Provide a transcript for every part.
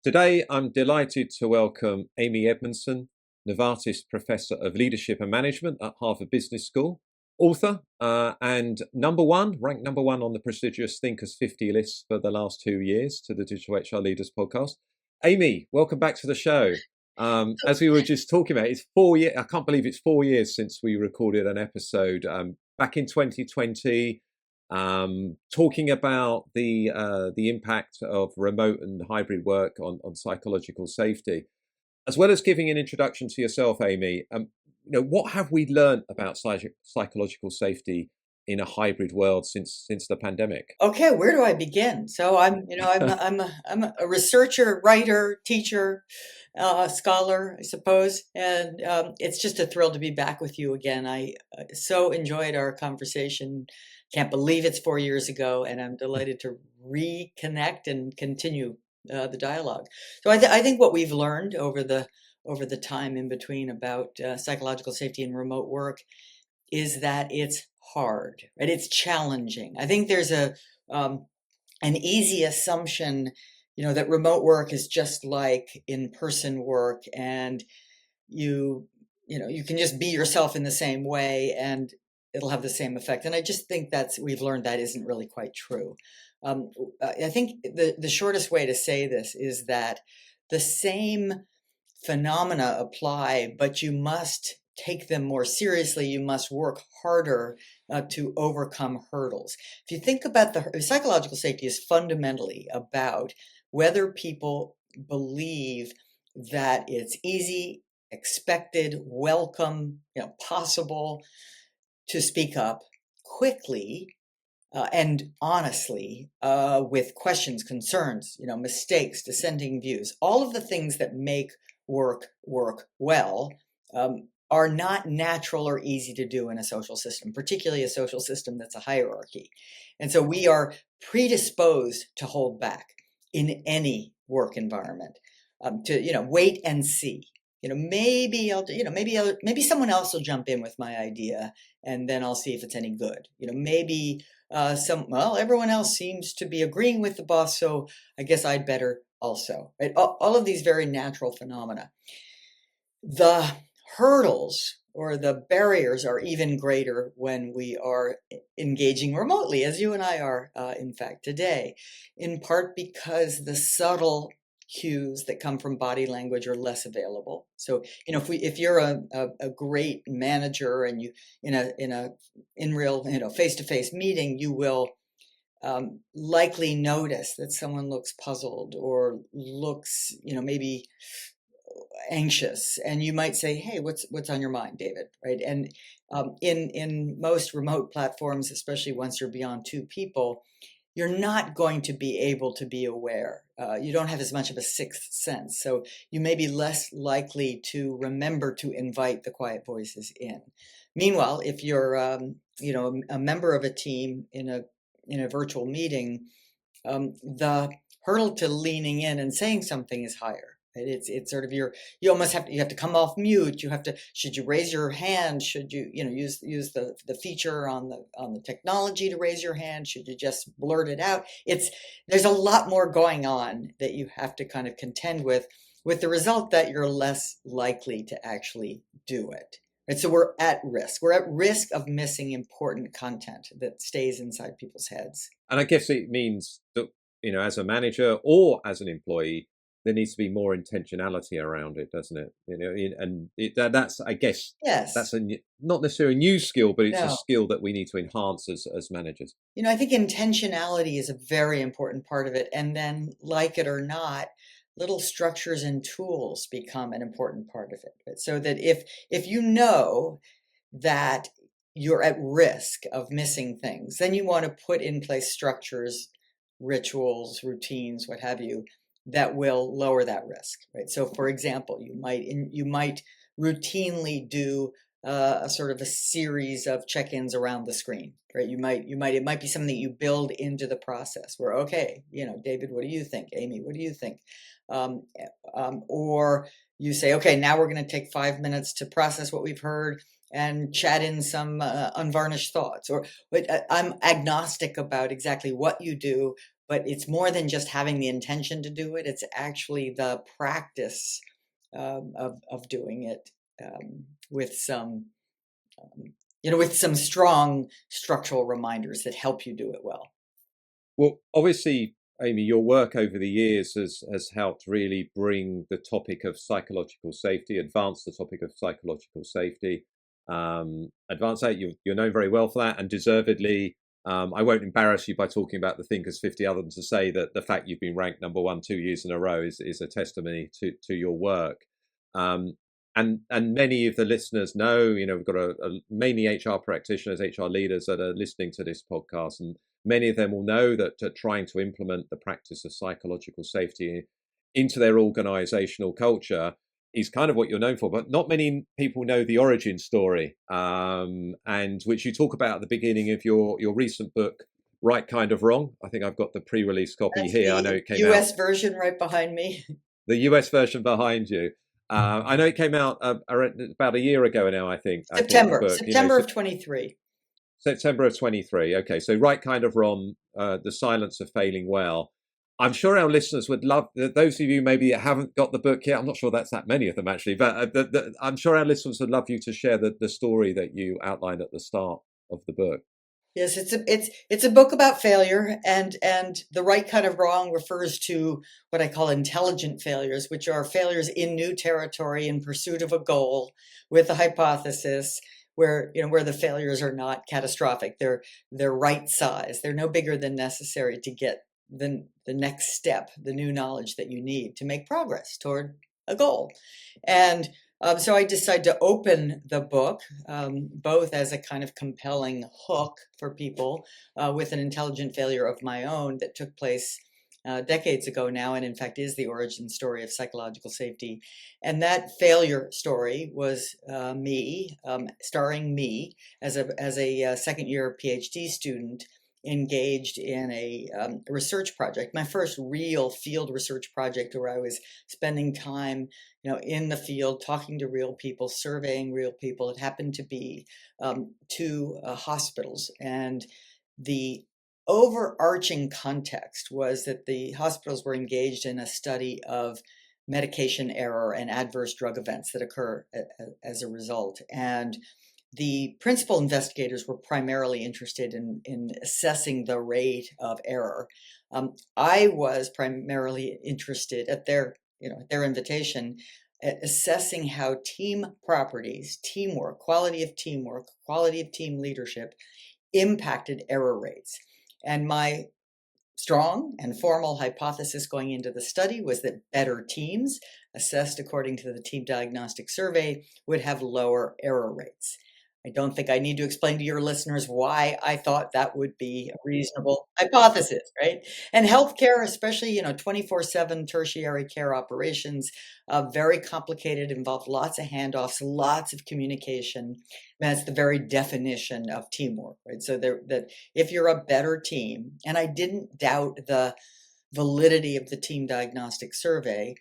Today, I'm delighted to welcome Amy Edmondson, Novartis Professor of Leadership and Management at Harvard Business School, author, and ranked number one on the prestigious Thinkers 50 list for the last 2 years to the Digital HR Leaders podcast. Amy, welcome back to the show. As we were just talking about, it's 4 years. I can't believe it's 4 years since we recorded an episode back in 2020. Talking about the impact of remote and hybrid work on psychological safety, as well as giving an introduction to yourself, Amy. What have we learned about psychological safety in a hybrid world since the pandemic? Okay, where do I begin? So I'm a researcher, writer, teacher, scholar, I suppose, and it's just a thrill to be back with you again. I so enjoyed our conversation. Can't believe it's 4 years ago, and I'm delighted to reconnect and continue the dialogue. So I think what we've learned over the time in between about psychological safety and remote work is that it's hard, right? It's challenging. I think there's an easy assumption, that remote work is just like in-person work, and you can just be yourself in the same way, and it'll have the same effect. And I just think we've learned that isn't really quite true. I think the shortest way to say this is that the same phenomena apply, but you must take them more seriously. You must work harder to overcome hurdles. If you think about the psychological safety is fundamentally about whether people believe that it's easy, expected, welcome, possible to speak up quickly and honestly with questions, concerns, mistakes, dissenting views, all of the things that make work well are not natural or easy to do in a social system, particularly a social system that's a hierarchy. And so we are predisposed to hold back in any work environment, to wait and see. Maybe someone else will jump in with my idea, and then I'll see if it's any good. Maybe everyone else seems to be agreeing with the boss, so I guess I'd better also. Right? All of these very natural phenomena. The hurdles or the barriers are even greater when we are engaging remotely, as you and I are, in fact, today, in part because the subtle cues that come from body language are less available. So, if you're a great manager and you in real face-to-face meeting, you will likely notice that someone looks puzzled or looks maybe anxious, and you might say, "Hey, what's on your mind, David?" Right? And in most remote platforms, especially once you're beyond two people, you're not going to be able to be aware. You don't have as much of a sixth sense, so you may be less likely to remember to invite the quiet voices in. Meanwhile, if you're a member of a team in a virtual meeting, the hurdle to leaning in and saying something is higher. It's sort of you almost have to come off mute. Should you raise your hand? Should you use the feature on the technology to raise your hand? Should you just blurt it out? There's a lot more going on that you have to kind of contend with the result that you're less likely to actually do it. Right? So we're at risk. We're at risk of missing important content that stays inside people's heads. And I guess it means that as a manager or as an employee, there needs to be more intentionality around it, doesn't it? And that's, I guess, yes, that's not necessarily a new skill, but it's no. a skill that we need to enhance as managers. I think intentionality is a very important part of it. And then, like it or not, little structures and tools become an important part of it. Right? So that if you know that you're at risk of missing things, then you want to put in place structures, rituals, routines, what have you, that will lower that risk, right? So, for example, you might routinely do a sort of a series of check-ins around the screen, right? It might be something that you build into the process. Where, okay, David, what do you think? Amy, what do you think? Or you say, okay, now we're going to take 5 minutes to process what we've heard and chat in some unvarnished thoughts. But I'm agnostic about exactly what you do. but it's more than just having the intention to do it. It's actually the practice of doing it with some, with some strong structural reminders that help you do it well. Well, obviously, Amy, your work over the years has helped really bring the topic of psychological safety, advance the topic of psychological safety, advance that. You're known very well for that, and deservedly. I won't embarrass you by talking about the thinkers 50 others to say that the fact you've been ranked number one 2 years in a row is a testimony to your work. And many of the listeners know, we've got a mainly HR practitioners, HR leaders that are listening to this podcast, and many of them will know that trying to implement the practice of psychological safety into their organizational culture is kind of what you're known for. But not many people know the origin story, and which you talk about at the beginning of your recent book, Right Kind of Wrong. I think I've got the pre-release copy That's here. the I know it came US out. version right behind me. The US version behind you. I know it came out about a year ago now, I think the book. September of 23. September of 23. Okay, so Right Kind of Wrong, The Silence of Failing Well. I'm sure our listeners would love, those of you maybe that haven't got the book yet, I'm not sure that's that many of them actually, but I'm sure our listeners would love you to share the story that you outlined at the start of the book. Yes, it's a book about failure, and the right kind of wrong refers to what I call intelligent failures, which are failures in new territory in pursuit of a goal with a hypothesis where the failures are not catastrophic. They're right size. They're no bigger than necessary to get the next step, the new knowledge that you need to make progress toward a goal. And so I decided to open the book both as a kind of compelling hook for people with an intelligent failure of my own that took place decades ago now, and in fact is the origin story of psychological safety. And that failure story was me, starring me as a second year PhD student engaged in a research project, my first real field research project where I was spending time in the field, talking to real people, surveying real people. It happened to be two hospitals, and the overarching context was that the hospitals were engaged in a study of medication error and adverse drug events that occur as a result. And the principal investigators were primarily interested in assessing the rate of error. I was primarily interested at their invitation at assessing how team properties, teamwork, quality of team leadership impacted error rates. And my strong and formal hypothesis going into the study was that better teams, assessed according to the Team Diagnostic Survey, would have lower error rates. I don't think I need to explain to your listeners why I thought that would be a reasonable hypothesis, right? And healthcare, especially, 24/7 tertiary care operations, very complicated, involve lots of handoffs, lots of communication. That's the very definition of teamwork, right? So that if you're a better team, and I didn't doubt the validity of the Team Diagnostic Survey,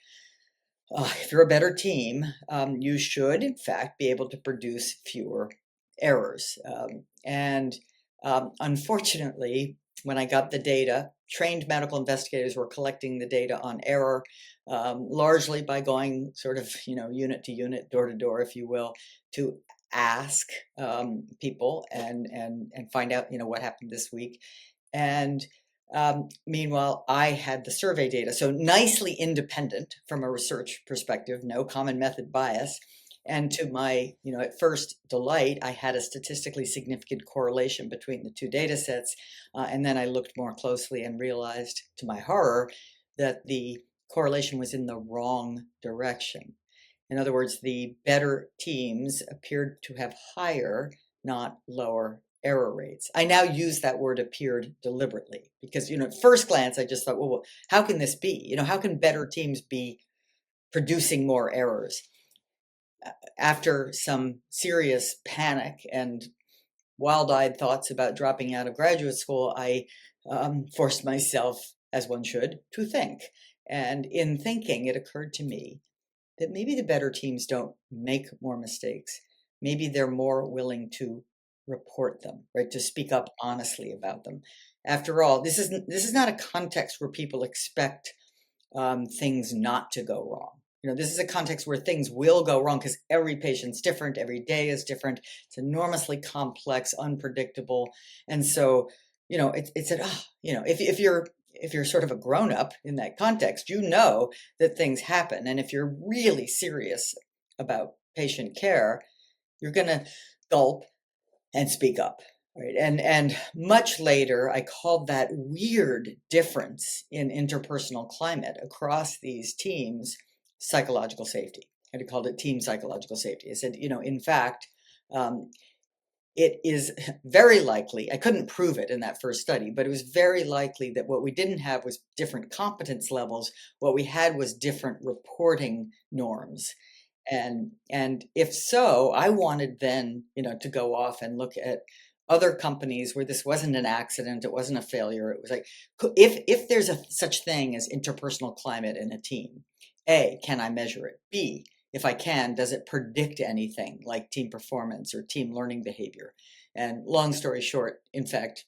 if you're a better team, you should, in fact, be able to produce fewer errors. Unfortunately, when I got the data, trained medical investigators were collecting the data on error, largely by going sort of, unit to unit, door to door, if you will, to ask people and find out, what happened this week. And meanwhile, I had the survey data, so nicely independent from a research perspective, no common method bias. And to my, at first delight, I had a statistically significant correlation between the two data sets. And then I looked more closely and realized, to my horror, that the correlation was in the wrong direction. In other words, the better teams appeared to have higher, not lower error rates. I now use that word appeared deliberately because, at first glance, I just thought, well, how can this be? How can better teams be producing more errors? After some serious panic and wild-eyed thoughts about dropping out of graduate school, I forced myself, as one should, to think. And in thinking, it occurred to me that maybe the better teams don't make more mistakes. Maybe they're more willing to report them, right? To speak up honestly about them. After all, this is not a context where people expect things not to go wrong. This is a context where things will go wrong because every patient's different, every day is different. It's enormously complex, unpredictable, and so it's if you're sort of a grown up in that context, that things happen, and if you're really serious about patient care, you're going to gulp and speak up. Right. And much later, I called that weird difference in interpersonal climate across these teams psychological safety. And I called it team psychological safety. I said, in fact, um, it is very likely, I couldn't prove it in that first study, but it was very likely that what we didn't have was different competence levels. What we had was different reporting norms. And if so, I wanted then, to go off and look at other companies where this wasn't an accident, it wasn't a failure. It was like, if there's a such thing as interpersonal climate in a team, A, can I measure it? B, if I can, does it predict anything like team performance or team learning behavior? And long story short, in fact,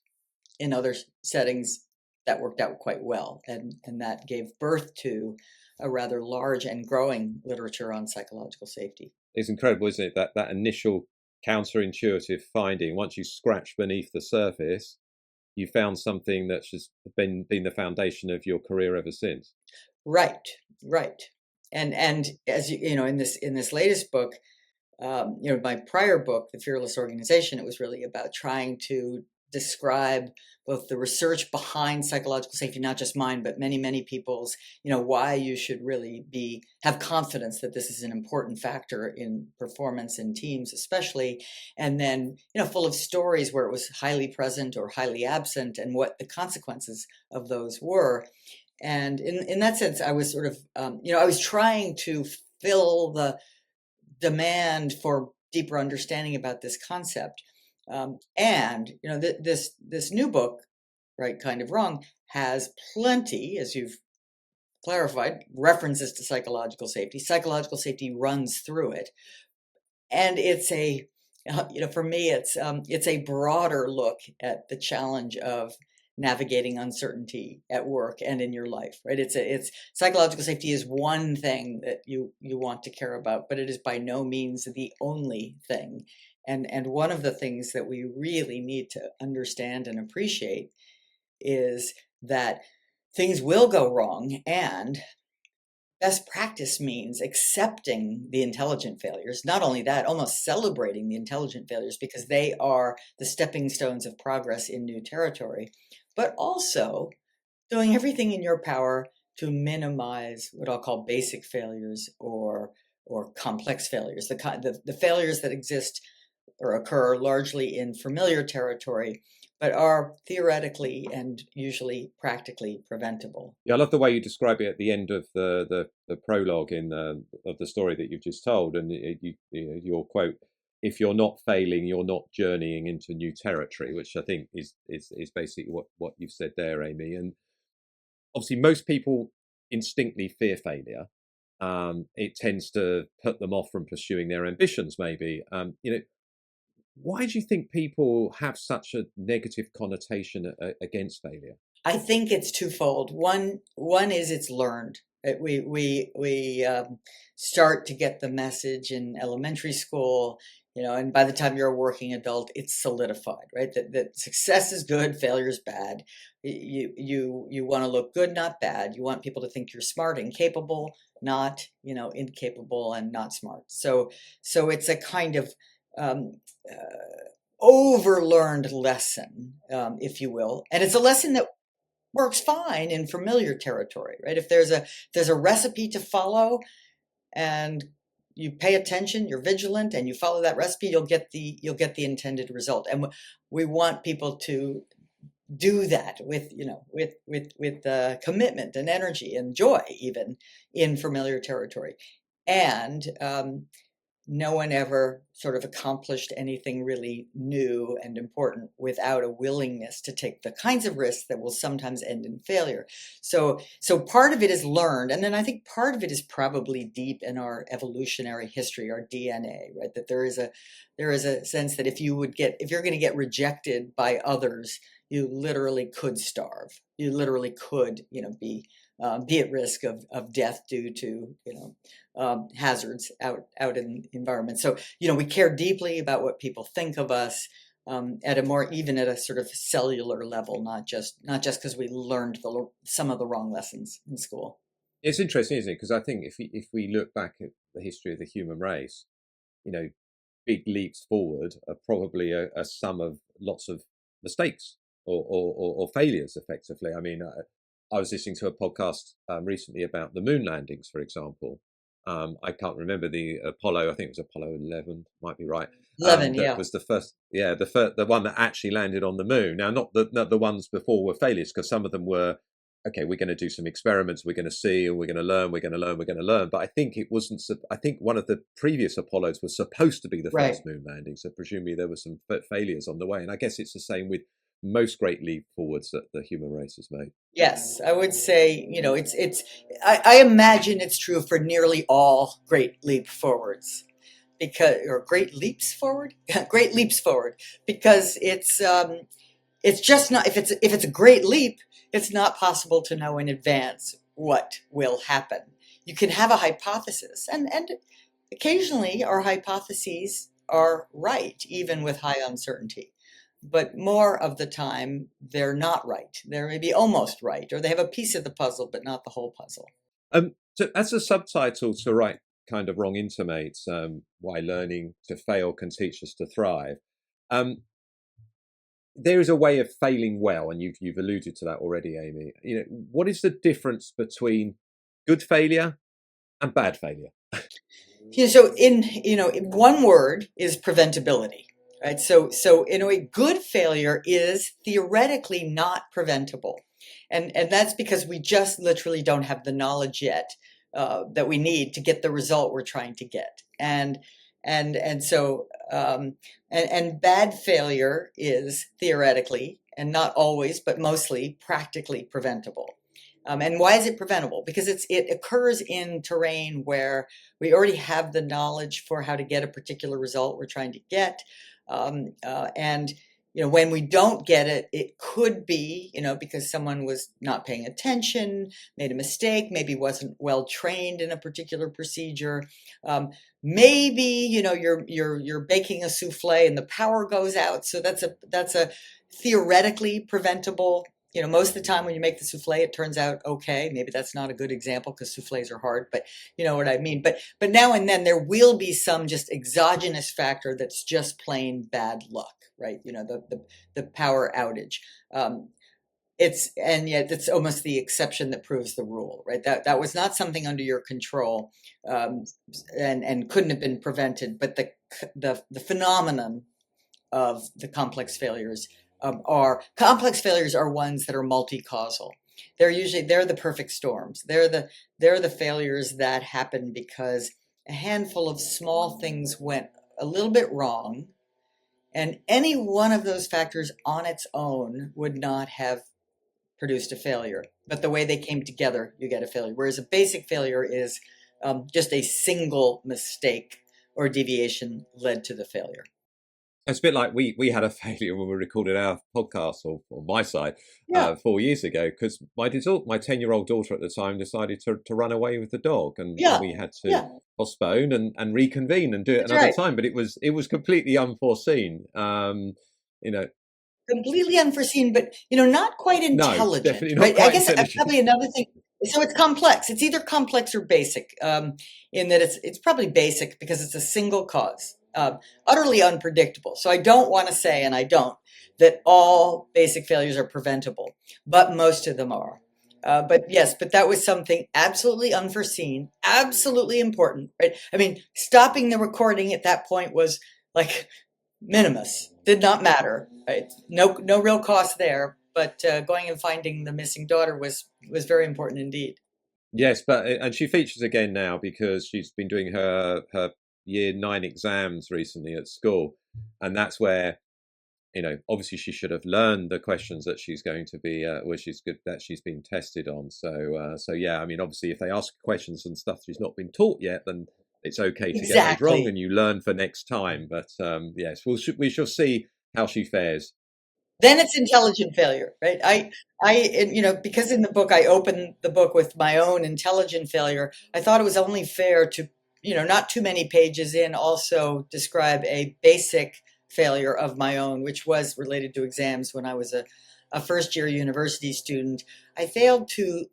in other settings, that worked out quite well. And that gave birth to a rather large and growing literature on psychological safety. It's incredible, isn't it? That initial counterintuitive finding, once you scratch beneath the surface, you found something that's just been the foundation of your career ever since. Right, right. And as in this latest book, my prior book, The Fearless Organization, it was really about trying to describe both the research behind psychological safety, not just mine, but many, many people's, why you should really have confidence that this is an important factor in performance in teams, especially, and then, full of stories where it was highly present or highly absent and what the consequences of those were. And in that sense, I was sort of, I was trying to fill the demand for deeper understanding about this concept. And this new book, Right Kind of Wrong, has plenty, as you've clarified, references to psychological safety. Psychological safety runs through it, and it's for me, it's a broader look at the challenge of navigating uncertainty at work and in your life, right? It's psychological safety is one thing that you want to care about, but it is by no means the only thing. And one of the things that we really need to understand and appreciate is that things will go wrong, and best practice means accepting the intelligent failures. Not only that, almost celebrating the intelligent failures because they are the stepping stones of progress in new territory, but also doing everything in your power to minimize what I'll call basic failures or complex failures, the failures that exist or occur largely in familiar territory, but are theoretically and usually practically preventable. Yeah, I love the way you describe it at the end of the prologue of the story that you've just told, and your quote: "If you're not failing, you're not journeying into new territory," which I think is basically what you've said there, Amy. And obviously, most people instinctively fear failure. It tends to put them off from pursuing their ambitions. Maybe why do you think people have such a negative connotation against failure? I think it's twofold. One is it's learned. We start to get the message in elementary school, and by the time you're a working adult, it's solidified, right? That success is good, failure is bad. You want to look good, not bad. You want people to think you're smart and capable, not incapable and not smart. So it's a kind of overlearned lesson, if you will, and it's a lesson that works fine in familiar territory, right? If there's a recipe to follow and you pay attention, you're vigilant, and you follow that recipe, you'll get the intended result. And we want people to do that with commitment and energy and joy, even in familiar territory. And no one ever sort of accomplished anything really new and important without a willingness to take the kinds of risks that will sometimes end in failure. So part of it is learned, and then I think part of it is probably deep in our evolutionary history, our DNA, right? That there is a sense that if you're going to get rejected by others, you literally could starve. You literally could, be at risk of death due to, hazards out in the environment. So, we care deeply about what people think of us, even at a sort of cellular level, not just because we learned some of the wrong lessons in school. It's interesting, isn't it? Because I think if we look back at the history of the human race, you know, big leaps forward are probably a sum of lots of mistakes or failures, effectively. I mean, I was listening to a podcast recently about the moon landings, for example. I can't remember the Apollo. I think it was Apollo 11, might be right. 11, That yeah. was the first, yeah, the one that actually landed on the moon. Now, not the ones before were failures, because some of them were, okay, we're going to do some experiments, we're going to see, and we're going to learn, we're going to learn, we're going to learn. But I think it wasn't. I think one of the previous Apollos was supposed to be the Right. first moon landing, so presumably there were some failures on the way. And I guess it's the same with most great leap forwards that the human race has made. Yes, I would say, I imagine it's true for nearly all great leap forwards, or great leaps forward, great leaps forward, because it's just not, if it's a great leap, it's not possible to know in advance what will happen. You can have a hypothesis, and occasionally our hypotheses are right, even with high uncertainty. But more of the time, they're not right. They're maybe almost right, or they have a piece of the puzzle, but not the whole puzzle. So as a subtitle to Right Kind of Wrong intimates, why learning to fail can teach us to thrive. Um, there is a way of failing well, and you've alluded to that already, Amy. What is the difference between good failure and bad failure? So in one word is preventability, right? So in a way, good failure is theoretically not preventable, and that's because we just literally don't have the knowledge yet that we need to get the result we're trying to get, and bad failure is theoretically, and not always, but mostly practically preventable. And why is it preventable? Because it occurs in terrain where we already have the knowledge for how to get a particular result we're trying to get. And when we don't get it, it could be, because someone was not paying attention, made a mistake, maybe wasn't well trained in a particular procedure. Maybe, you're baking a souffle and the power goes out. So that's a theoretically preventable. Most of the time when you make the souffle, it turns out okay. Maybe that's not a good example because souffles are hard, but you know what I mean. But now and then there will be some just exogenous factor that's just plain bad luck, right? The power outage. And yet it's almost the exception that proves the rule, right? That was not something under your control, um, and couldn't have been prevented. But the phenomenon of the complex failures are ones that are multi-causal. They're the perfect storms. They're the failures that happen because a handful of small things went a little bit wrong, and any one of those factors on its own would not have produced a failure. But the way they came together, you get a failure. Whereas a basic failure is just a single mistake or deviation led to the failure. It's a bit like we had a failure when we recorded our podcast, or on my side, Yeah, 4 years ago, because my 10-year-old daughter at the time decided to run away with the dog, and yeah, we had to yeah. postpone and reconvene and do it That's another right. time. But it was completely unforeseen. You know, Completely unforeseen, but not quite no, intelligent. definitely not Right? I quite guess intelligent. probably another thing. So it's complex. It's either complex or basic. In that it's probably basic because it's a single cause, utterly unpredictable. So I don't want to say, and I don't, that all basic failures are preventable, but most of them are. But yes, but that was something absolutely unforeseen, absolutely important, right? I mean, stopping the recording at that point was like minimus, did not matter, right? No real cost there, but going and finding the missing daughter was very important indeed. Yes, and she features again now because she's been doing her year 9 exams recently at school, and that's where, obviously she should have learned the questions that she's going to be, where she's good, that she's being tested on. So yeah, I mean, obviously, if they ask questions and stuff she's not been taught yet, then it's okay to get those wrong, Exactly. and you learn for next time. But yes, we shall see how she fares. Then it's intelligent failure, right? Because in the book I open the book with my own intelligent failure, I thought it was only fair to, not too many pages in, also describe a basic failure of my own, which was related to exams when I was a first year university student. I failed to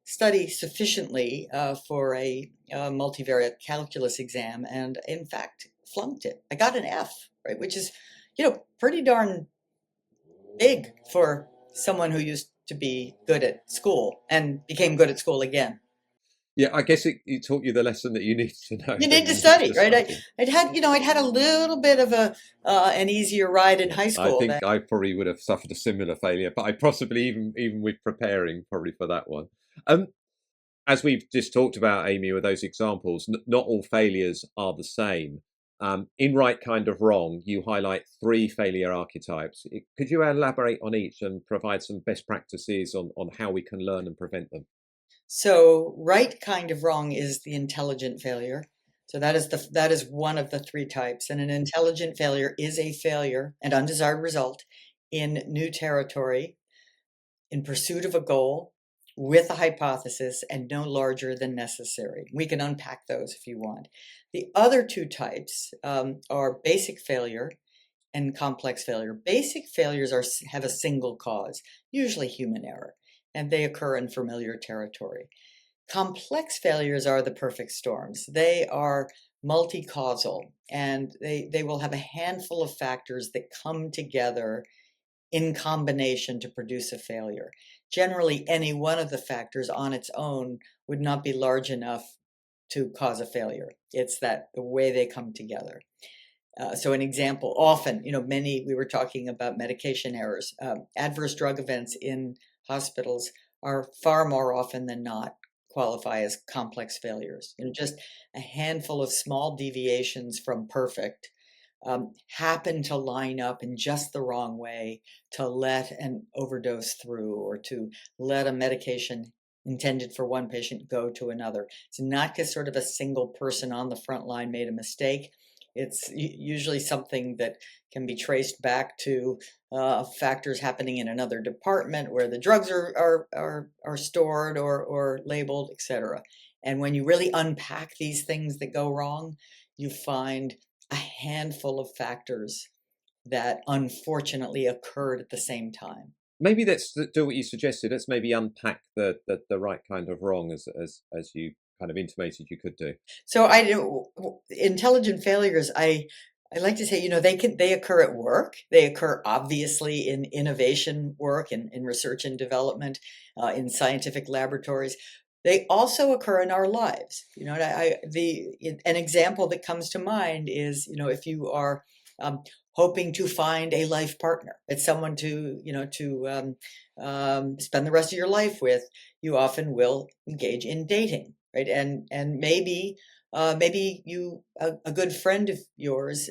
study sufficiently for a multivariate calculus exam, and in fact flunked it. I got an F, right, which is, pretty darn big for someone who used to be good at school and became good at school again. Yeah, I guess it taught you the lesson that you needed to know, You that need you to needed study, to right? study. I'd had a little bit of an easier ride in high I school than. think I probably would have suffered a similar failure, but I possibly even with preparing probably for that one. Um, as we've just talked about, Amy, with those examples, not all failures are the same. In Right Kind of Wrong, you highlight 3 failure archetypes. Could you elaborate on each and provide some best practices on how we can learn and prevent them? So right kind of wrong is the intelligent failure. So that is one of the 3 types. And an intelligent failure is a failure, an undesired result, in new territory, in pursuit of a goal, with a hypothesis, and no larger than necessary. We can unpack those if you want. The other 2 types are basic failure and complex failure. Basic failures have a single cause, usually human error, and they occur in familiar territory. Complex failures are the perfect storms. They are multi-causal, and they will have a handful of factors that come together in combination to produce a failure. Generally, any one of the factors on its own would not be large enough to cause a failure. It's that the way they come together. So an example, often, we were talking about medication errors. Adverse drug events in hospitals are far more often than not qualify as complex failures. Just a handful of small deviations from perfect happen to line up in just the wrong way to let an overdose through, or to let a medication intended for one patient go to another. It's not because sort of a single person on the front line made a mistake. It's usually something that can be traced back to factors happening in another department where the drugs are stored or labeled, etc. And when you really unpack these things that go wrong, you find a handful of factors that unfortunately occurred at the same time. Maybe let's do what you suggested. Let's maybe unpack the right kind of wrong, as you kind of intimated you could do. So I do intelligent failures. I like to say, they occur at work. They occur obviously in innovation work and in research and development, in scientific laboratories. They also occur in our lives. An example that comes to mind is, if you are hoping to find a life partner, it's someone to spend the rest of your life with, you often will engage in dating, right? And maybe a good friend of yours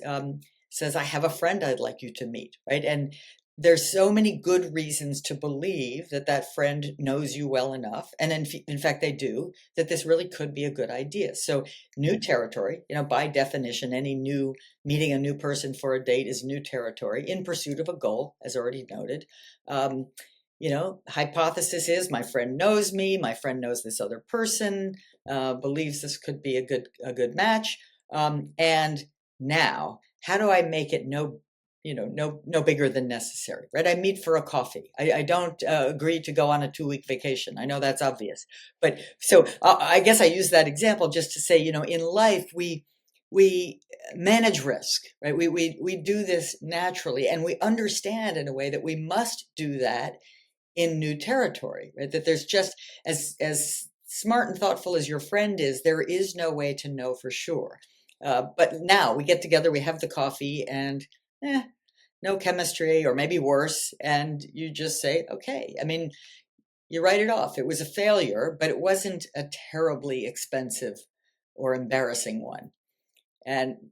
says, I have a friend I'd like you to meet, right? And there's so many good reasons to believe that that friend knows you well enough, and in fact they do, that this really could be a good idea. So new territory, by definition, meeting a new person for a date is new territory in pursuit of a goal, as already noted. um, Hypothesis is, my friend knows me, my friend knows this other person, believes this could be a good match. And now, how do I make it no bigger than necessary, right? I meet for a coffee. I don't agree to go on a 2-week vacation. I know that's obvious, but so I guess I use that example just to say, in life we manage risk, right? We do this naturally, and we understand in a way that we must do that in new territory, right? That there's just, as smart and thoughtful as your friend is, there is no way to know for sure. But now we get together, we have the coffee, and no chemistry, or maybe worse, and you just say, okay. I mean, you write it off. It was a failure, but it wasn't a terribly expensive or embarrassing one. And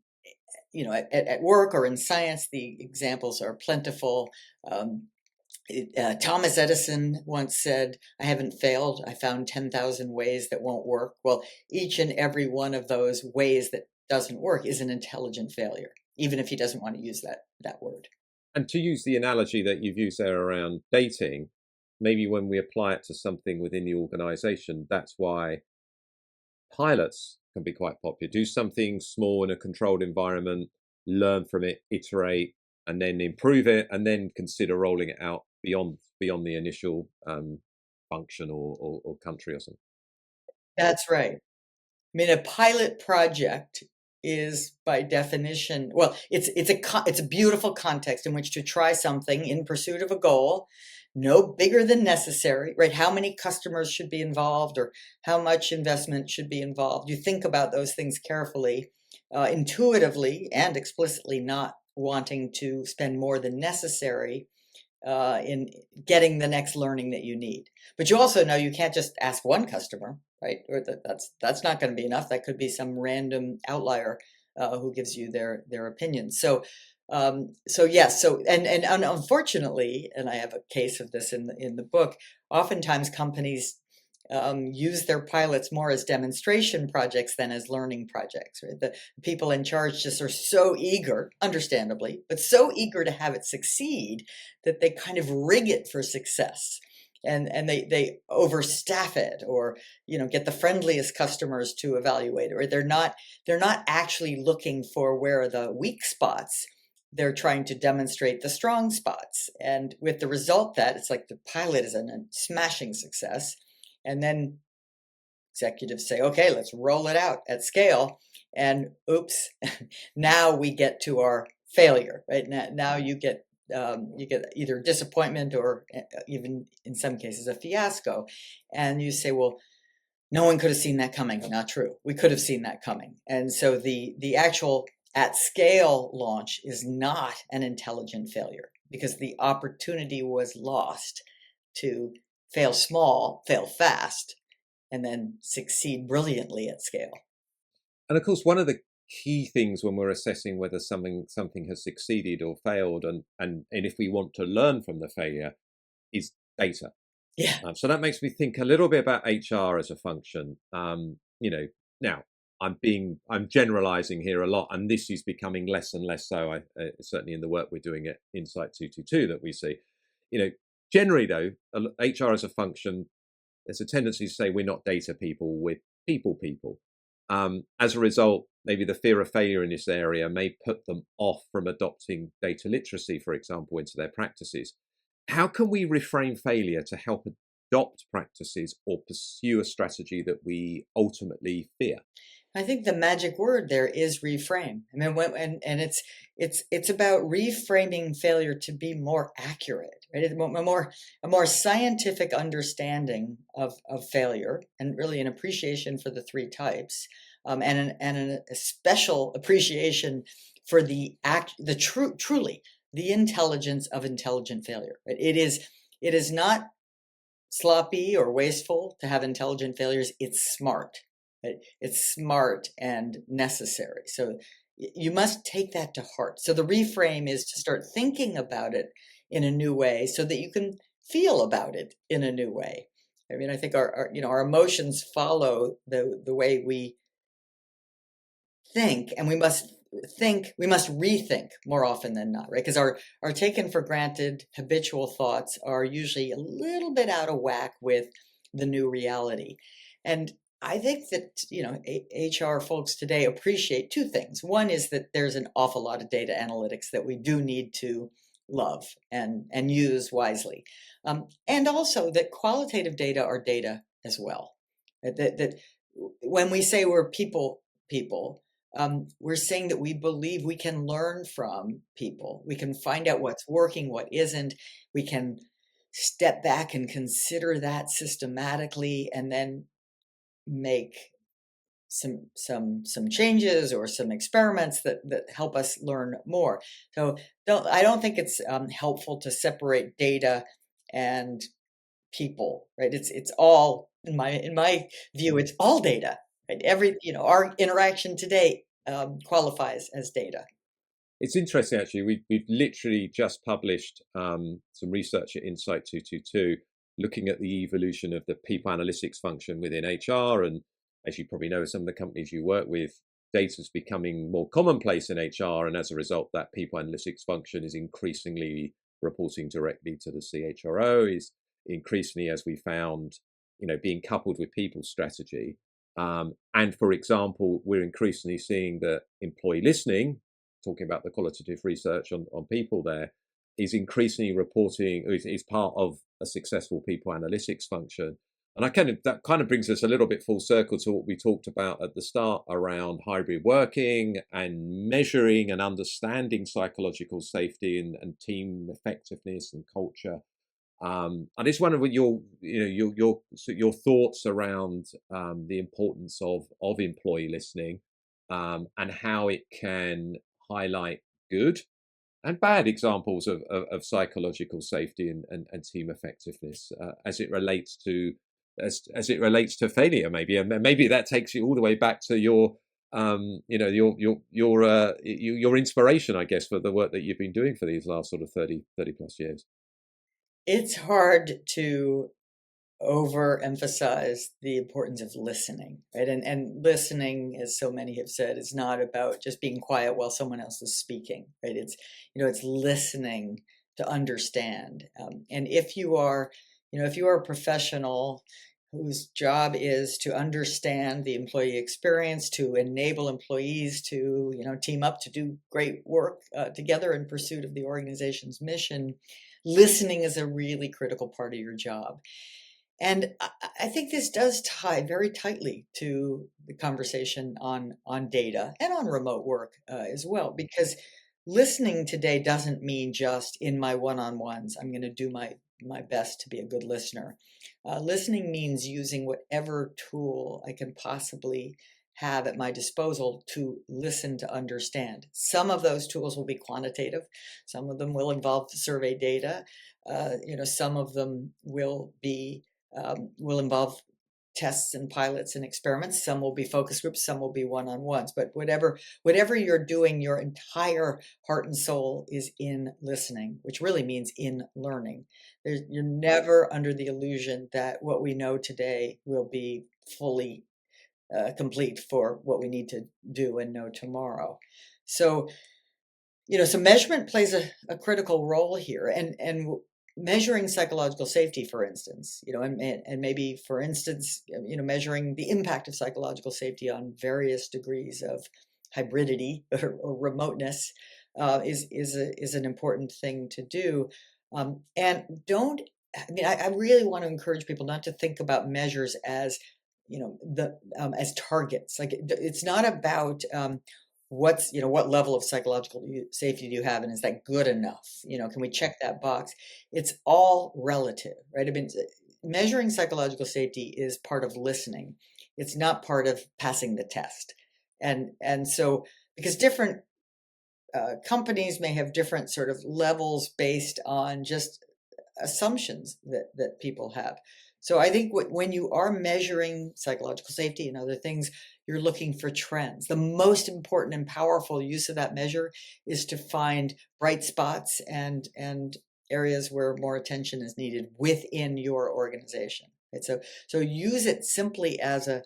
at work or in science, the examples are plentiful. Thomas Edison once said, "I haven't failed. I found 10,000 ways that won't work." Well, each and every one of those ways that doesn't work is an intelligent failure, even if he doesn't want to use that word. And to use the analogy that you've used there around dating, maybe when we apply it to something within the organization, that's why pilots can be quite popular. Do something small in a controlled environment, learn from it, iterate, and then improve it, and then consider rolling it out beyond the initial function or country or something. That's right. I mean, a pilot project is by definition, well, it's a beautiful context in which to try something in pursuit of a goal, no bigger than necessary, right? How many customers should be involved, or how much investment should be involved? You think about those things carefully, intuitively and explicitly, not wanting to spend more than necessary in getting the next learning that you need. But you also know you can't just ask one customer, right? Or that's not going to be enough. That could be some random outlier who gives you their opinion. So yes. And unfortunately, and I have a case of this in the book. Oftentimes, companies use their pilots more as demonstration projects than as learning projects. Right? The people in charge just are so eager, understandably, but so eager to have it succeed that they kind of rig it for success. And they overstaff it, or get the friendliest customers to evaluate it, or they're not actually looking for where are the weak spots. They're trying to demonstrate the strong spots, and with the result that it's like the pilot is a smashing success, and then executives say, "Okay, let's roll it out at scale." And oops, now we get to our failure, right? Now you get either disappointment or even in some cases a fiasco. And you say, "Well, no one could have seen that coming." Not true. We could have seen that coming. And so the actual at scale launch is not an intelligent failure, because the opportunity was lost to fail small, fail fast, and then succeed brilliantly at scale. And of course, one of the key things when we're assessing whether something has succeeded or failed, and if we want to learn from the failure, is data. Yeah. So that makes me think a little bit about HR as a function. Now I'm generalizing here a lot, and this is becoming less and less so. Certainly in the work we're doing at Insight 222 that we see. Generally though, HR as a function, there's a tendency to say we're not data people, we're people. As a result, maybe the fear of failure in this area may put them off from adopting data literacy, for example, into their practices. How can we reframe failure to help adopt practices or pursue a strategy that we ultimately fear? I think the magic word there is reframe. I mean, and it's about reframing failure to be more accurate, right? A more scientific understanding of failure, and really an appreciation for the three types, and a special appreciation for truly the intelligence of intelligent failure. Right? It is not sloppy or wasteful to have intelligent failures. It's smart. It's smart and necessary. So you must take that to heart. So the reframe is to start thinking about it in a new way, so that you can feel about it in a new way. I mean, I think our emotions follow the way we think, and we must rethink more often than not, right? Because our taken for granted habitual thoughts are usually a little bit out of whack with the new reality. And I think that HR folks today appreciate two things. One is that there's an awful lot of data analytics that we do need to love and use wisely, and also that qualitative data are data as well. That when we say we're people, we're saying that we believe we can learn from people. We can find out what's working, what isn't. We can step back and consider that systematically, and then make some changes or some experiments that help us learn more. So I don't think it's helpful to separate data and people, right? It's all in my view, it's all data. Right? Our interaction today qualifies as data. It's interesting, actually. We've literally just published some research at Insight 222 looking at the evolution of the people analytics function within HR. And as you probably know, some of the companies you work with, data is becoming more commonplace in HR. And as a result, that people analytics function is increasingly reporting directly to the CHRO, is increasingly, as we found, being coupled with people strategy. And for example, we're increasingly seeing that employee listening, talking about the qualitative research on people there, is increasingly reporting, is part of a successful people analytics function. And that kind of brings us a little bit full circle to what we talked about at the start around hybrid working and measuring and understanding psychological safety and team effectiveness and culture. I just wonder what your thoughts around the importance of employee listening, and how it can highlight good and bad examples of psychological safety and team effectiveness, as it relates to failure, maybe. And maybe that takes you all the way back to your your inspiration, I guess, for the work that you've been doing for these last sort of 30 plus years. It's hard to overemphasize the importance of listening, right? And listening, as so many have said, is not about just being quiet while someone else is speaking, right? It's listening to understand. And if you are a professional whose job is to understand the employee experience, to enable employees to, team up to do great work together in pursuit of the organization's mission, listening is a really critical part of your job. And I think this does tie very tightly to the conversation on data and on remote work as well, because listening today doesn't mean just in my one-on-ones, I'm going to do my best to be a good listener. Listening means using whatever tool I can possibly have at my disposal to listen, to understand. Some of those tools will be quantitative. Some of them will involve survey data. Some of them will involve tests and pilots and experiments. Some will be focus groups, some will be one-on-ones. But whatever you're doing, your entire heart and soul is in listening, which really means in learning. You're never under the illusion that what we know today will be fully complete for what we need to do and know tomorrow. So, so measurement plays a critical role here, and measuring psychological safety, for instance, and maybe, for instance, measuring the impact of psychological safety on various degrees of hybridity or remoteness is an important thing to do. And I really want to encourage people not to think about measures as as targets. Like, it's not about what level of psychological safety do you have, and is that good enough? Can we check that box? It's all relative, right? I mean, measuring psychological safety is part of listening. It's not part of passing the test. And so, because different companies may have different sort of levels based on just assumptions that people have. So I think when you are measuring psychological safety and other things, you're looking for trends. The most important and powerful use of that measure is to find bright spots and areas where more attention is needed within your organization. Right? So use it simply as a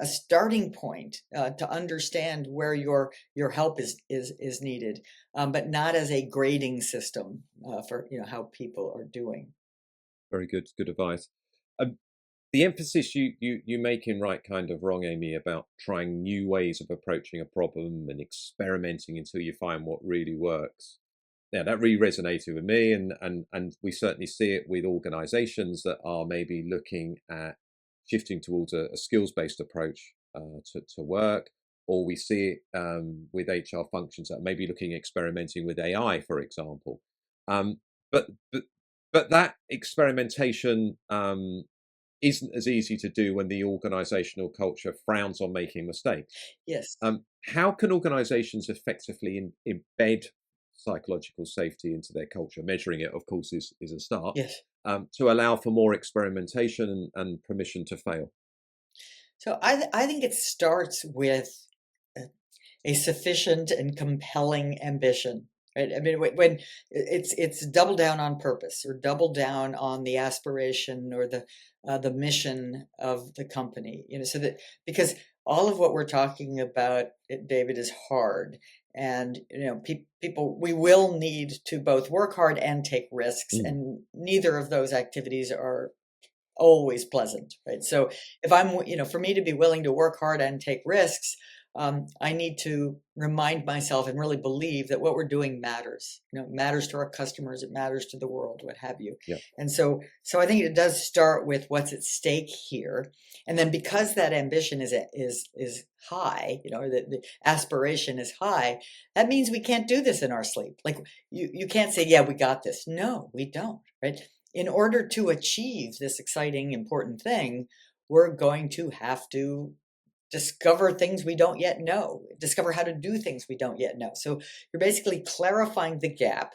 starting point to understand where your help is needed, but not as a grading system for how people are doing. Very good advice. The emphasis you make in Right Kind of Wrong, Amy, about trying new ways of approaching a problem and experimenting until you find what really works. Yeah, that really resonated with me, and we certainly see it with organizations that are maybe looking at shifting towards a skills-based approach to work, or we see it with HR functions that are maybe looking at experimenting with AI, for example. Um, but, but but that experimentation isn't as easy to do when the organizational culture frowns on making mistakes. Yes. How can organizations effectively embed psychological safety into their culture? Measuring it, of course, is a start. Yes. To allow for more experimentation and permission to fail. So I think it starts with a sufficient and compelling ambition. Right? I mean, when it's double down on purpose, or double down on the aspiration, or the mission of the company. So that, because all of what we're talking about, David, is hard, and people, we will need to both work hard and take risks, Mm. and neither of those activities are always pleasant, right? So if I'm, for me to be willing to work hard and take risks, I need to remind myself and really believe that what we're doing matters. It matters to our customers, it matters to the world, what have you. Yeah. And so I think it does start with what's at stake here, and then because that ambition is high, the aspiration is high, that means we can't do this in our sleep. Like you can't say, yeah, we got this. No, we don't, right? In order to achieve this exciting, important thing, we're going to have to discover things we don't yet know, discover how to do things we don't yet know. So you're basically clarifying the gap,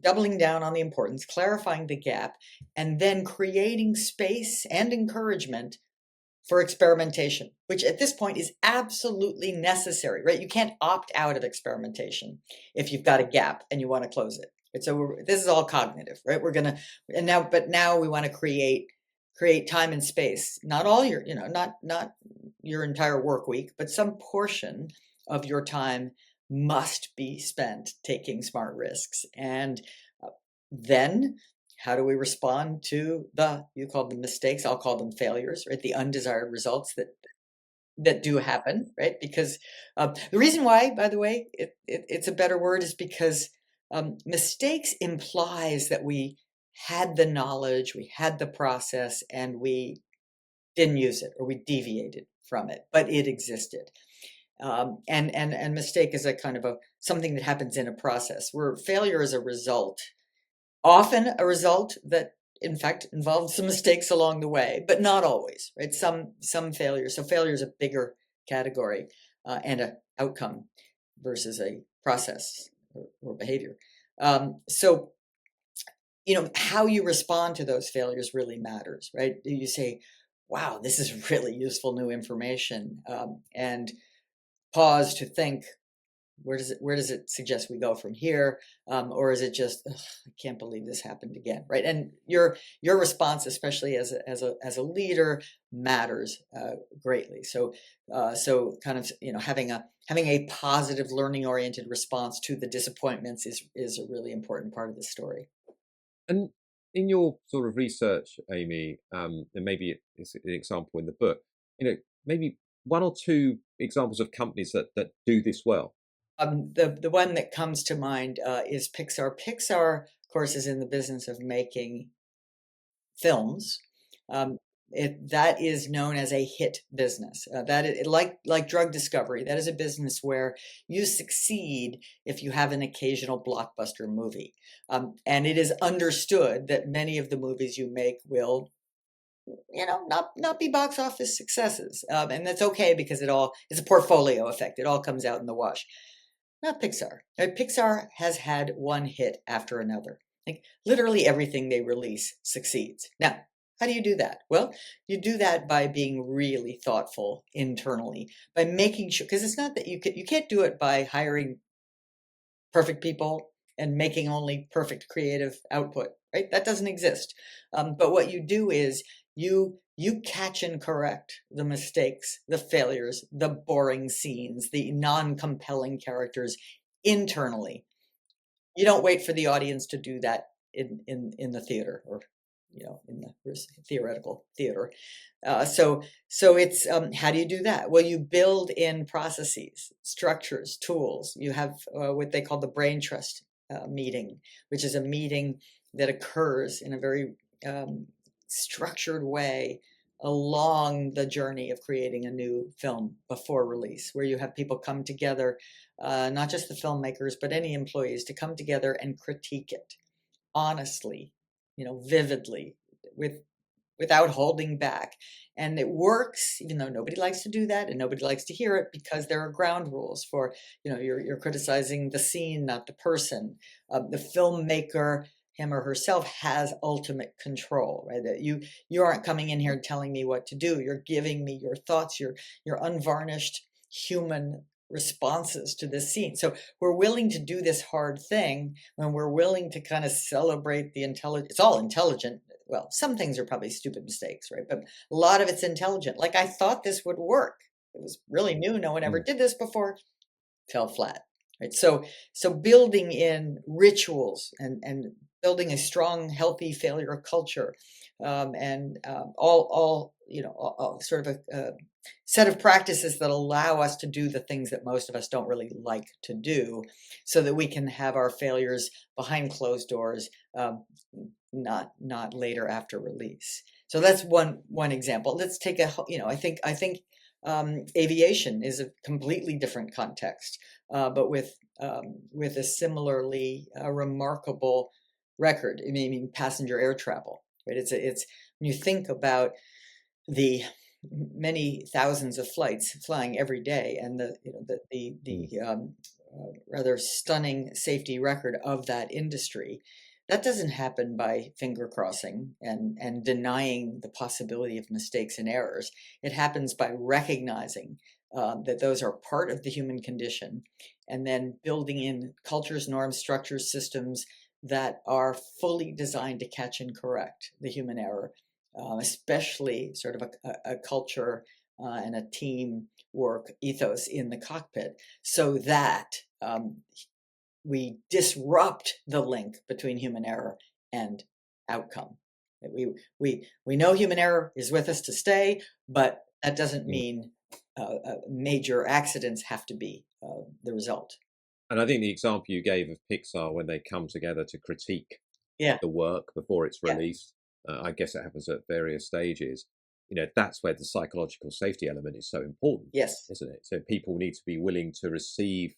doubling down on the importance, clarifying the gap, and then creating space and encouragement for experimentation, which at this point is absolutely necessary, right? You can't opt out of experimentation if you've got a gap and you want to close it. And so this is all cognitive, right? But now we want to create time and space, not all your, not your entire work week, but some portion of your time must be spent taking smart risks. And then how do we respond to you call them mistakes, I'll call them failures, right? The undesired results that do happen, right? Because the reason why, by the way, it's a better word is because mistakes implies that we had the knowledge, we had the process, and we didn't use it, or we deviated from it, but it existed. And mistake is a kind of something that happens in a process, where failure is a result, often a result that in fact involves some mistakes along the way, but not always, right? Some failures. So failure is a bigger category, and an outcome versus a process or behavior. So how you respond to those failures really matters, right? You say, wow, this is really useful new information, and pause to think, where does it suggest we go from here, or is it just, I can't believe this happened again, right? And your response, especially as a leader, matters greatly. So kind of having a positive, learning oriented response to the disappointments is a really important part of the story. And in your sort of research, Amy, and maybe it's an example in the book, maybe one or two examples of companies that do this well. The one that comes to mind is Pixar. Pixar, of course, is in the business of making films. That is known as a hit business. That is, like drug discovery, that is a business where you succeed if you have an occasional blockbuster movie, and it is understood that many of the movies you make will, not be box office successes, and that's okay because it's a portfolio effect. It all comes out in the wash. Not Pixar. Pixar has had one hit after another. Like literally everything they release succeeds. Now, how do you do that? Well, you do that by being really thoughtful internally, by making sure, because it's not that you can't do it by hiring perfect people and making only perfect creative output, right? That doesn't exist. But what you do is you catch and correct the mistakes, the failures, the boring scenes, the non-compelling characters internally. You don't wait for the audience to do that in the theater, or in the theoretical theater. So it's, how do you do that? Well, you build in processes, structures, tools. You have what they call the brain trust meeting, which is a meeting that occurs in a very structured way along the journey of creating a new film before release, where you have people come together, not just the filmmakers, but any employees, to come together and critique it honestly, vividly, without holding back. And it works, even though nobody likes to do that and nobody likes to hear it, because there are ground rules for, you're criticizing the scene, not the person. The filmmaker, him or herself, has ultimate control, right? That you aren't coming in here and telling me what to do. You're giving me your thoughts, your unvarnished human responses to this scene. So we're willing to do this hard thing when we're willing to kind of celebrate the intelligence. It's all intelligent. Well, some things are probably stupid mistakes, right? But a lot of it's intelligent. Like, I thought this would work. It was really new. No one ever Mm. did this before. Fell flat, right? So building in rituals and building a strong, healthy failure culture, and all sort of a set of practices that allow us to do the things that most of us don't really like to do, so that we can have our failures behind closed doors, not later after release. So that's one example. Let's take I think aviation is a completely different context, but with a similarly remarkable record. I mean, passenger air travel, right? It's when you think about the many thousands of flights flying every day, and the rather stunning safety record of that industry. That doesn't happen by finger crossing and denying the possibility of mistakes and errors. It happens by recognizing that those are part of the human condition, and then building in cultures, norms, structures, systems that are fully designed to catch and correct the human error, especially sort of a culture and a team work ethos in the cockpit, so that we disrupt the link between human error and outcome. We know human error is with us to stay, but that doesn't mean major accidents have to be the result. And I think the example you gave of Pixar when they come together to critique Yeah, the work before it's yeah, released, I guess it happens at various stages. That's where the psychological safety element is so important, yes, isn't it? So people need to be willing to receive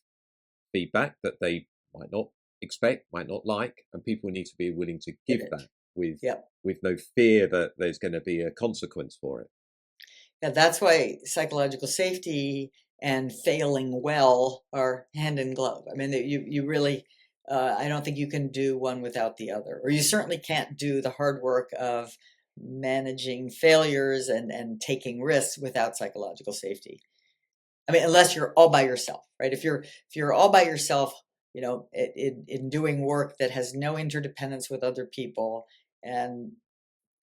feedback that they might not expect, might not like, and people need to be willing to get give it. that with Yep. no fear that there's going to be a consequence for it. Yeah, that's why psychological safety and failing well are hand in glove. I mean, you really, I don't think you can do one without the other, or you certainly can't do the hard work of managing failures and taking risks without psychological safety. I mean, unless you're all by yourself, right? If you're all by yourself, in doing work that has no interdependence with other people, and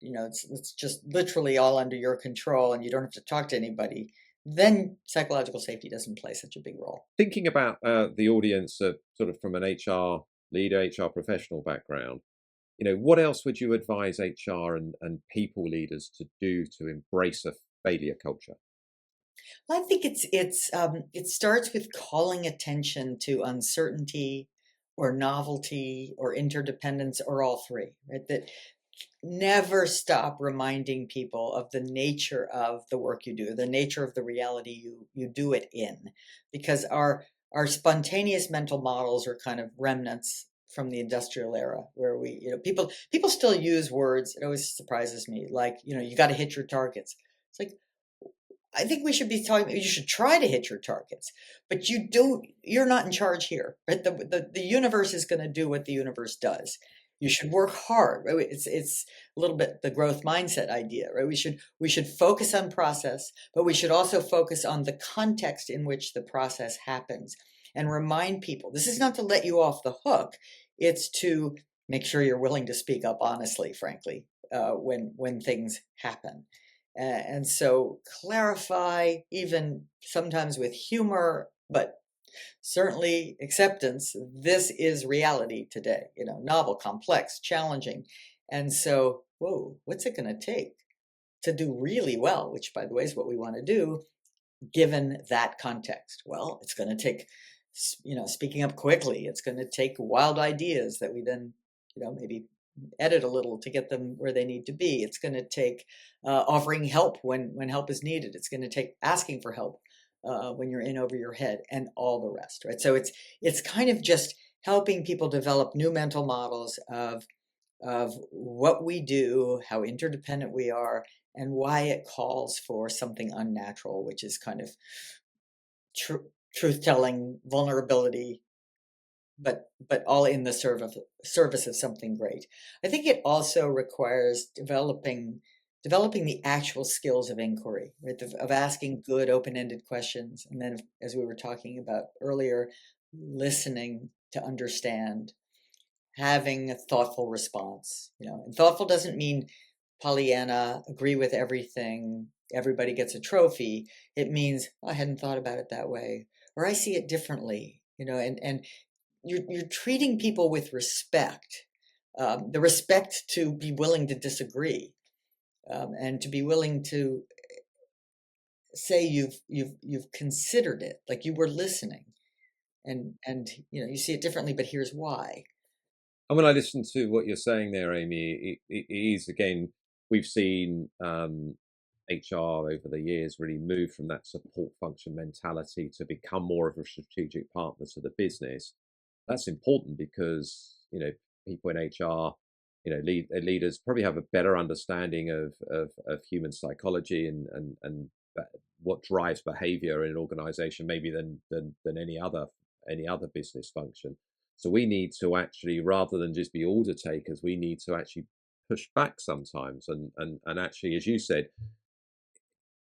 it's just literally all under your control, and you don't have to talk to anybody, then psychological safety doesn't play such a big role. Thinking about the audience, sort of from an HR leader, HR professional background, what else would you advise HR and people leaders to do to embrace a failure culture? Well, I think it starts with calling attention to uncertainty or novelty or interdependence, or all three, right? That never stop reminding people of the nature of the work you do, the nature of the reality you do it in, because our spontaneous mental models are kind of remnants from the industrial era, where people still use words. It always surprises me, like, you got to hit your targets. It's like, I think we should be talking, you should try to hit your targets, but you're not in charge here, right? The universe is going to do what the universe does. You should work hard, right? It's a little bit the growth mindset idea, right? We should focus on process, but we should also focus on the context in which the process happens, and remind people this is not to let you off the hook. It's to make sure you're willing to speak up honestly, frankly, when things happen. And so clarify, even sometimes with humor, but certainly acceptance. This is reality today, novel, complex, challenging. And so, whoa, what's it going to take to do really well, which, by the way, is what we want to do, given that context? Well, it's going to take, speaking up quickly. It's going to take wild ideas that we then, maybe edit a little to get them where they need to be. It's going to take offering help when help is needed. It's going to take asking for help when you're in over your head, and all the rest, right? So it's kind of just helping people develop new mental models of what we do, how interdependent we are, and why it calls for something unnatural, which is kind of truth telling, vulnerability, but all in the service of something great. I think it also requires developing developing the actual skills of inquiry, right? Of asking good open-ended questions. And then, as we were talking about earlier, listening to understand, having a thoughtful response, and thoughtful doesn't mean Pollyanna, agree with everything, everybody gets a trophy. It means, "Oh, I hadn't thought about it that way, or I see it differently, and you're treating people with respect, the respect to be willing to disagree, and to be willing to say you've considered it, like you were listening, and you see it differently, but here's why. And when I listen to what you're saying there, Amy, it is again, we've seen HR over the years really move from that support function mentality to become more of a strategic partner to the business. That's important because people in HR, leaders probably have a better understanding of human psychology and what drives behavior in an organization maybe than any other business function. So we need to actually, rather than just be order takers, we need to actually push back sometimes and actually, as you said,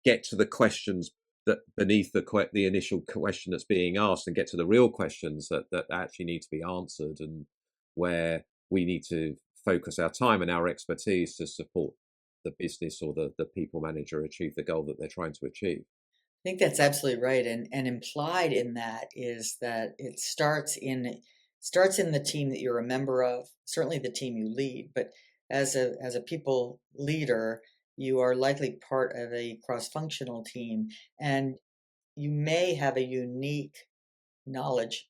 get to the questions that beneath the initial question that's being asked, and get to the real questions that actually need to be answered, and where we need to focus our time and our expertise to support the business or the people manager achieve the goal that they're trying to achieve. I think that's absolutely right, and implied in that is that it starts in the team that you're a member of, certainly the team you lead, but as a people leader, you are likely part of a cross-functional team, and you may have a unique knowledge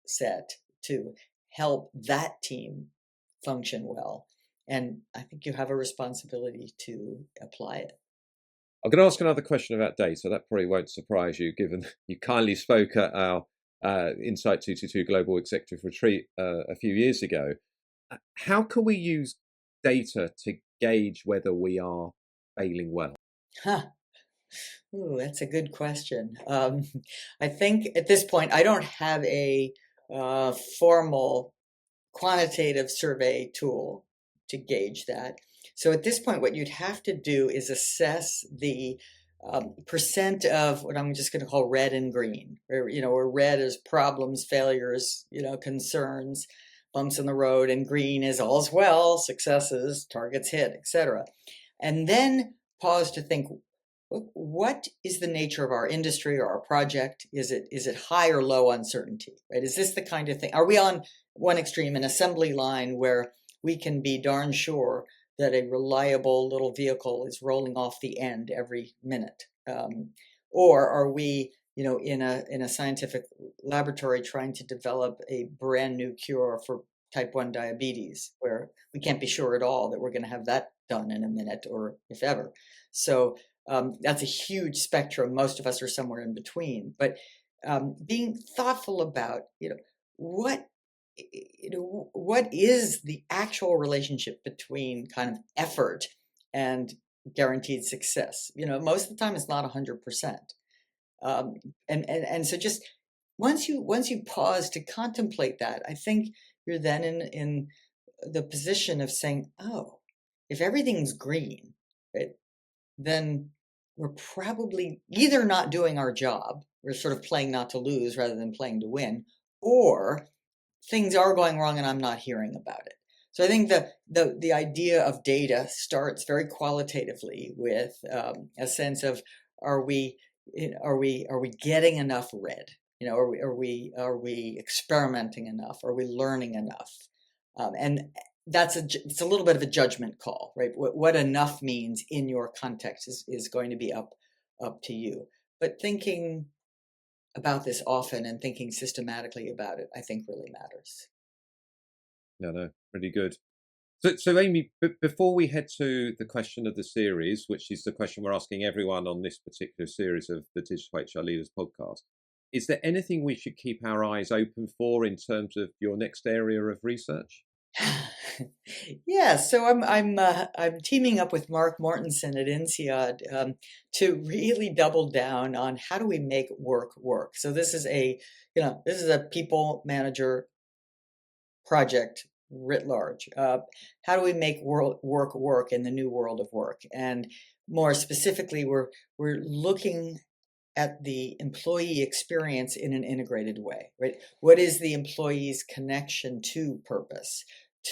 set to help that team function well. And I think you have a responsibility to apply it. I'm going to ask another question about data. That probably won't surprise you, given you kindly spoke at our Insight 222 Global Executive Retreat a few years ago. How can we use data to gauge whether we are failing well? Huh. Ooh, that's a good question. I think at this point, I don't have a formal quantitative survey tool to gauge that. So at this point, what you'd have to do is assess the percent of what I'm just going to call red and green, where red is problems, failures, concerns, bumps in the road, and green is all's well, successes, targets hit, etc. And then pause to think, what is the nature of our industry or our project? Is it high or low uncertainty, right? Is this the kind of thing? Are we on one extreme, an assembly line where we can be darn sure that a reliable little vehicle is rolling off the end every minute? Or are we, in a scientific laboratory trying to develop a brand new cure for type 1 diabetes, where we can't be sure at all that we're going to have that done in a minute or if ever? So that's a huge spectrum. Most of us are somewhere in between. But being thoughtful about, what what is the actual relationship between kind of effort and guaranteed success? Most of the time it's not 100%. And so just once you pause to contemplate that, I think you're then in the position of saying, oh, if everything's green, right, then we're probably either not doing our job, we're sort of playing not to lose rather than playing to win, or things are going wrong and I'm not hearing about it. So I think the idea of data starts very qualitatively with a sense of, are we getting enough red? Are we experimenting enough? Are we learning enough? And it's a little bit of a judgment call, right? What enough means in your context is going to be up to you. But thinking about this often and thinking systematically about it, I think really matters. No, really good. So Amy, before we head to the question of the series, which is the question we're asking everyone on this particular series of the Digital HR Leaders podcast, is there anything we should keep our eyes open for in terms of your next area of research? Yeah, so I'm teaming up with Mark Mortensen at INSEAD to really double down on how do we make work work. So this is a people manager project writ large. How do we make work work in the new world of work? And more specifically, we're looking at the employee experience in an integrated way, right? What is the employee's connection to purpose,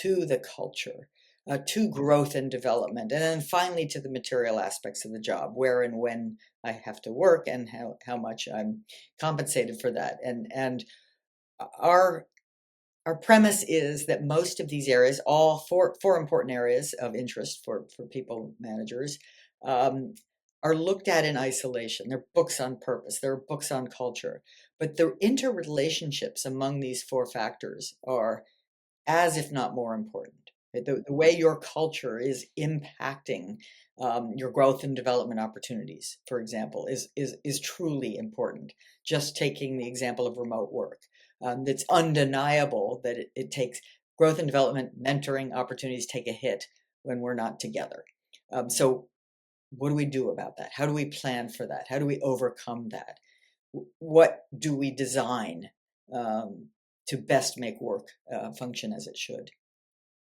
to the culture, to growth and development, and then finally to the material aspects of the job, where and when I have to work and how much I'm compensated for that. And our our premise is that most of these areas, all four important areas of interest for people managers, um, are looked at in isolation. There are books on purpose, there are books on culture, but the interrelationships among these four factors are as if not more important. The way your culture is impacting your growth and development opportunities, for example, is truly important. Just taking the example of remote work, it's undeniable that it takes growth and development, mentoring opportunities take a hit when we're not together. So, what do we do about that? How do we plan for that? How do we overcome that? What do we design um, to best make work function as it should?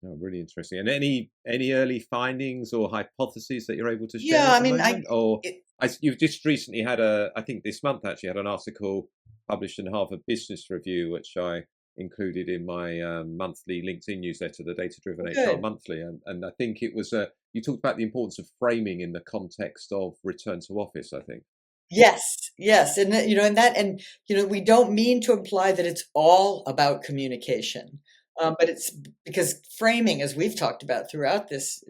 Oh, really interesting. And any early findings or hypotheses that you're able to share Yeah, at I the mean, moment? Or it, you've just recently had I think this month actually had an article published in Harvard Business Review, which I included in my monthly LinkedIn newsletter, the Data Driven HR good. Monthly. And I think it was, you talked about the importance of framing in the context of return to office, I think. Yes, yes, and we don't mean to imply that it's all about communication, but it's because framing, as we've talked about throughout this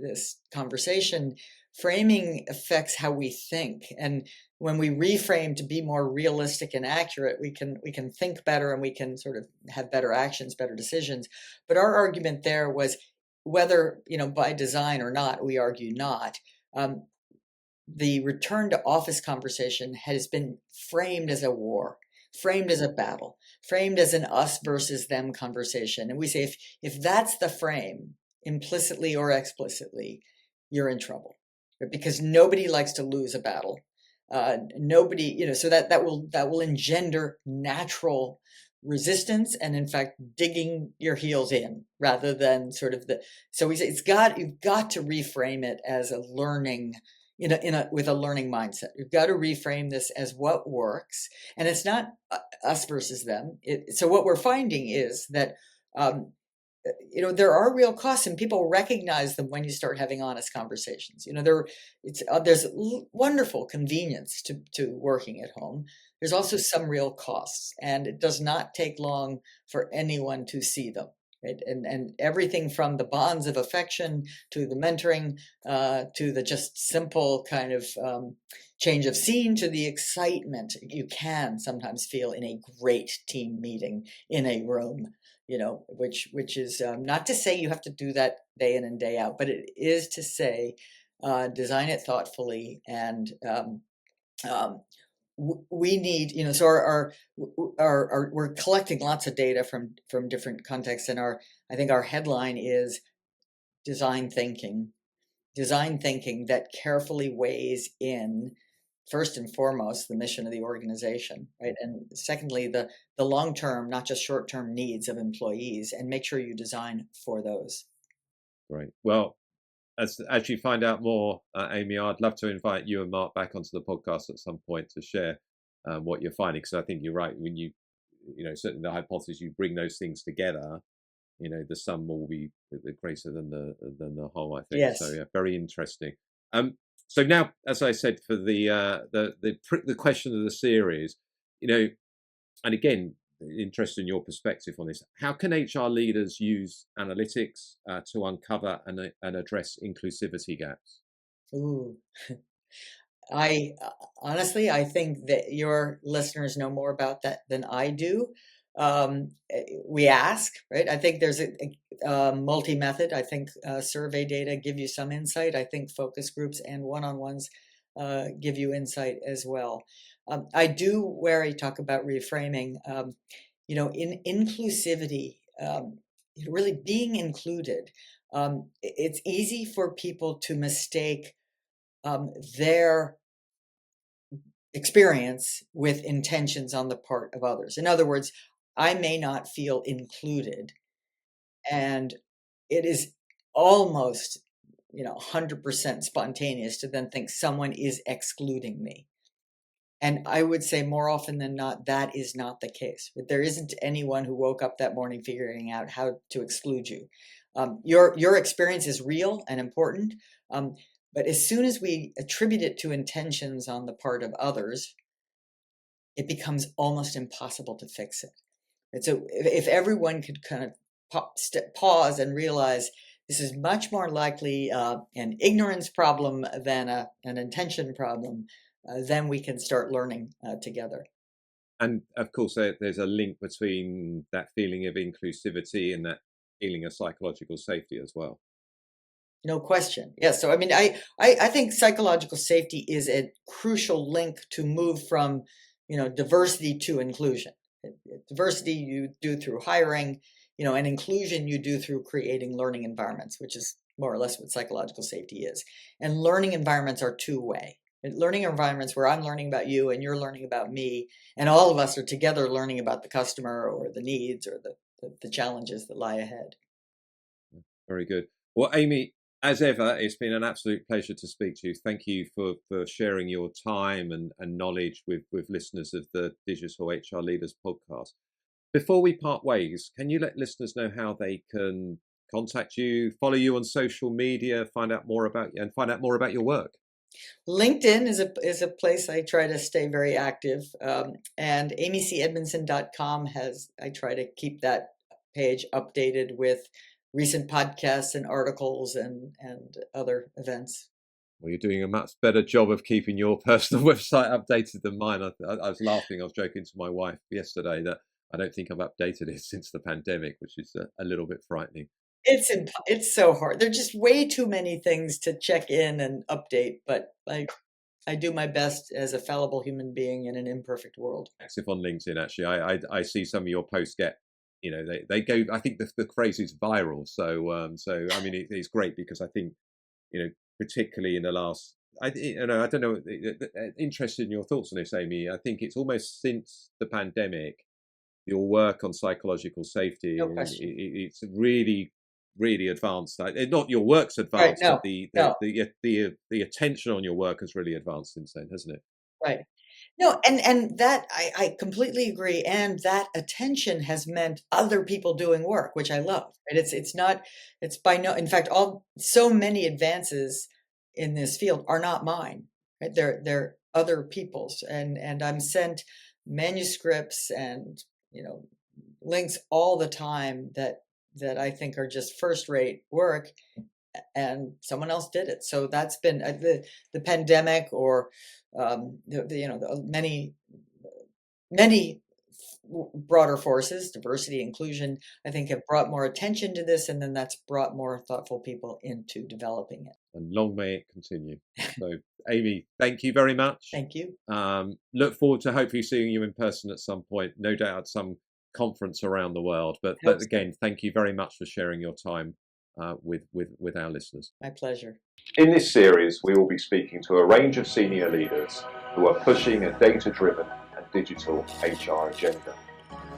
conversation, framing affects how we think, and when we reframe to be more realistic and accurate, we can think better and we can sort of have better actions, better decisions. But our argument there was whether by design or not, we argue not. Um, the return to office conversation has been framed as a war, framed as a battle, framed as an us versus them conversation. And we say if that's the frame, implicitly or explicitly, you're in trouble, right? Because nobody likes to lose a battle. Nobody, so that will engender natural resistance and in fact digging your heels in rather than sort of the so we say you've got to reframe it as a learning with a learning mindset. You've got to reframe this as what works, and it's not us versus them. So what we're finding is that um, there are real costs, and people recognize them when you start having honest conversations. There's wonderful convenience to working at home. There's also some real costs, and it does not take long for anyone to see them. Right? And everything from the bonds of affection to the mentoring to the just simple kind of change of scene to the excitement you can sometimes feel in a great team meeting in a room, which is not to say you have to do that day in and day out, but it is to say design it thoughtfully and um, we need, so we're collecting lots of data from different contexts, and I think our headline is design thinking, design thinking that carefully weighs in first and foremost the mission of the organization, right? And secondly, the long term, not just short term needs of employees, and make sure you design for those. Great. Well, as you find out more, Amy, I'd love to invite you and Mark back onto the podcast at some point to share what you're finding. Because I think you're right. When certainly the hypothesis, you bring those things together, the sum will be greater than the whole. I think so. Yes. Yeah, very interesting. So now, as I said, for the question of the series, and again, interested in your perspective on this. How can HR leaders use analytics to uncover and address inclusivity gaps? Ooh. I honestly, I think that your listeners know more about that than I do. We ask, right? I think there's a multi-method. I think survey data give you some insight. I think focus groups and one-on-ones give you insight as well. I do, where I talk about reframing, in inclusivity, really being included. It's easy for people to mistake their experience with intentions on the part of others. In other words, I may not feel included, and it is almost, 100% spontaneous to then think someone is excluding me. And I would say more often than not, that is not the case. There isn't anyone who woke up that morning figuring out how to exclude you. Your experience is real and important, but as soon as we attribute it to intentions on the part of others, it becomes almost impossible to fix it. And so if everyone could kind of pause and realize this is much more likely an ignorance problem than an intention problem, then we can start learning together. And of course, there's a link between that feeling of inclusivity and that feeling of psychological safety as well. No question. Yes. So, I mean, I think psychological safety is a crucial link to move from, diversity to inclusion. Diversity you do through hiring, and inclusion you do through creating learning environments, which is more or less what psychological safety is. And learning environments are two-way. Learning environments where I'm learning about you and you're learning about me, and all of us are together learning about the customer or the needs or the challenges that lie ahead. Very good. Well, Amy, as ever, it's been an absolute pleasure to speak to you. Thank you for sharing your time and knowledge with listeners of the Digital HR Leaders podcast. Before we part ways, can you let listeners know how they can contact you, follow you on social media, find out more about you, and find out more about your work? LinkedIn is a place I try to stay very active, and amyedmondson.com I try to keep that page updated with recent podcasts and articles and other events. Well, you're doing a much better job of keeping your personal website updated than mine. I was laughing. I was joking to my wife yesterday that I don't think I've updated it since the pandemic, which is a little bit frightening. It's so hard. There's just way too many things to check in and update, but I do my best as a fallible human being in an imperfect world. Active on LinkedIn, actually. I see some of your posts get, they go, I think the phrase is viral. So I mean, it's great because I think, particularly in the last, I don't know, interested in your thoughts on this, Amy. I think it's almost since the pandemic, your work on psychological safety, No question. it's really advanced. Not your work's advanced, right, no, but the attention on your work has really advanced since then, hasn't it? right. No, and that I completely agree. And that attention has meant other people doing work, which I love. Right? It's by no, in fact, so many advances in this field are not mine. Right? They're other people's, and I'm sent manuscripts and links all the time that I think are just first rate work, and someone else did it. So that's been the pandemic, or many broader forces, diversity, inclusion, I think have brought more attention to this, and then that's brought more thoughtful people into developing it. And long may it continue. So, Amy, thank you very much. Thank you. Look forward to hopefully seeing you in person at some point, no doubt at some conference around the world. But again, thank you very much for sharing your time with our listeners. My pleasure. In this series, we will be speaking to a range of senior leaders who are pushing a data-driven and digital HR agenda.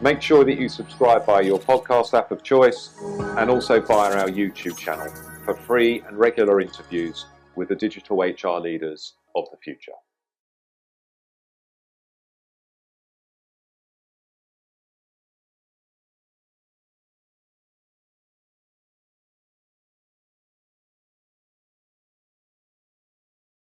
Make sure that you subscribe via your podcast app of choice and also via our YouTube channel for free and regular interviews with the digital HR leaders of the future.